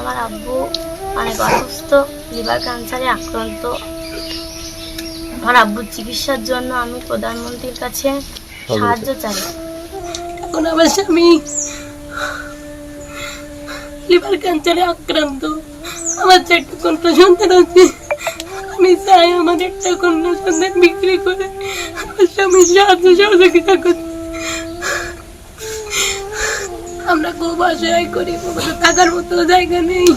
আমার আব্বু অনেক অসুস্থ, লিভার ক্যান্সারে আক্রান্ত। আমার আব্বুর চিকিৎসার জন্য আমি প্রধানমন্ত্রীর কাছে সাহায্য চাই। এখন আমার স্বামী লিভার ক্যান্সারে আক্রান্ত। আমার চারটে কন্যা সন্তান আছে। আমি চাই আমার একটা কন্যা সন্তান বিক্রি করে আমার স্বামীর সাহায্য সহযোগিতা করতে। আমরা খুব অসহায় করি, থাকার মতো জায়গা নেই।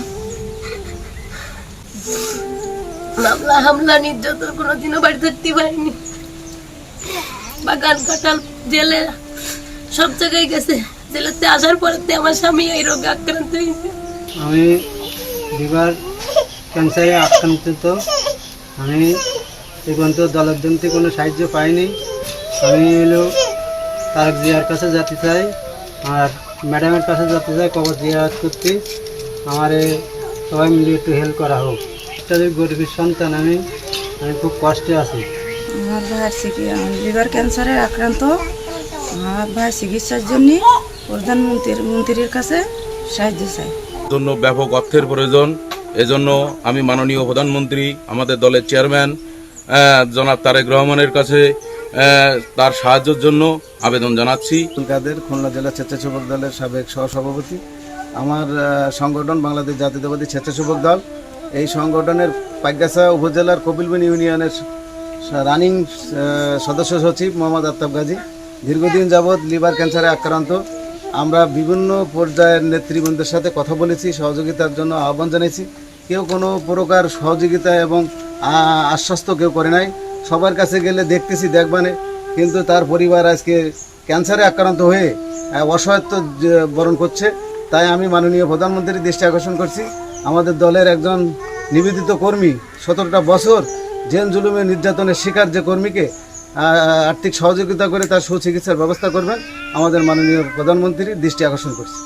মামলা হামলা নির্যাতন কোনোদিনও বাড়ি থাকতে পারিনি। বাগান কাটাল জেলে সব জায়গায় গেছে। জেলেতে আসার পরে আমার স্বামী এই রোগে আক্রান্ত হয়েছে। আমি লিভার ক্যান্সারে আক্রান্ত। আমি এই পর্যন্ত দলের জন্য কোনো সাহায্য পাইনি। আমি তারেক জিয়ার কাছে যেতে চাই, আর ম্যাডামের কাছে যেতে চাই কবর জিয়ারত করতে। আমার সবাই মিলে একটু হেল্প করা হোক। একটা গরিবের সন্তান, আমি খুব কষ্টে আছি। আমার ভাইয়ের লিভার ক্যান্সারে আক্রান্ত। আমার ভাই চিকিৎসার জন্য প্রধানমন্ত্রীর কাছে সাহায্য চাই। জন্য ব্যাপক অর্থের প্রয়োজন। এজন্য আমি মাননীয় প্রধানমন্ত্রী, আমাদের দলের চেয়ারম্যান জনাব তারেক রহমানের কাছে তার সাহায্যের জন্য আবেদন জানাচ্ছি। কাদের খুলনা জেলা স্বেচ্ছাসেবক দলের সাবেক সহসভাপতি। আমার সংগঠন বাংলাদেশ জাতীয়তাবাদী স্বেচ্ছাসেবক দল। এই সংগঠনের পাইগাছা উপজেলার কপিলবনি ইউনিয়নের রানিং সদস্য সচিব মোহাম্মদ আফতাব গাজী। দীর্ঘদিন যাবৎ লিভার ক্যান্সারে আক্রান্ত। আমরা বিভিন্ন পর্যায়ের নেতৃবৃন্দের সাথে কথা বলেছি, সহযোগিতার জন্য আহ্বান জানিয়েছি। কেউ কোনো প্রকার সহযোগিতা এবং আশ্বস্ত কেউ করে নাই। সবার কাছে গেলে দেখতেছি দেখবানে, কিন্তু তার পরিবার আজকে ক্যান্সারে আক্রান্ত হয়ে অসহায়ত্ব বরণ করছে। তাই আমি মাননীয় প্রধানমন্ত্রীর দৃষ্টি আকর্ষণ করছি, আমাদের দলের একজন নিবেদিত কর্মী 17টা বছর জেল জুলুমে নির্যাতনের শিকার যে কর্মীকে আর্থিক সহযোগিতা করে তার সুচিকিৎসার ব্যবস্থা করবেন, আমাদের মাননীয় প্রধানমন্ত্রীর দৃষ্টি আকর্ষণ করছি।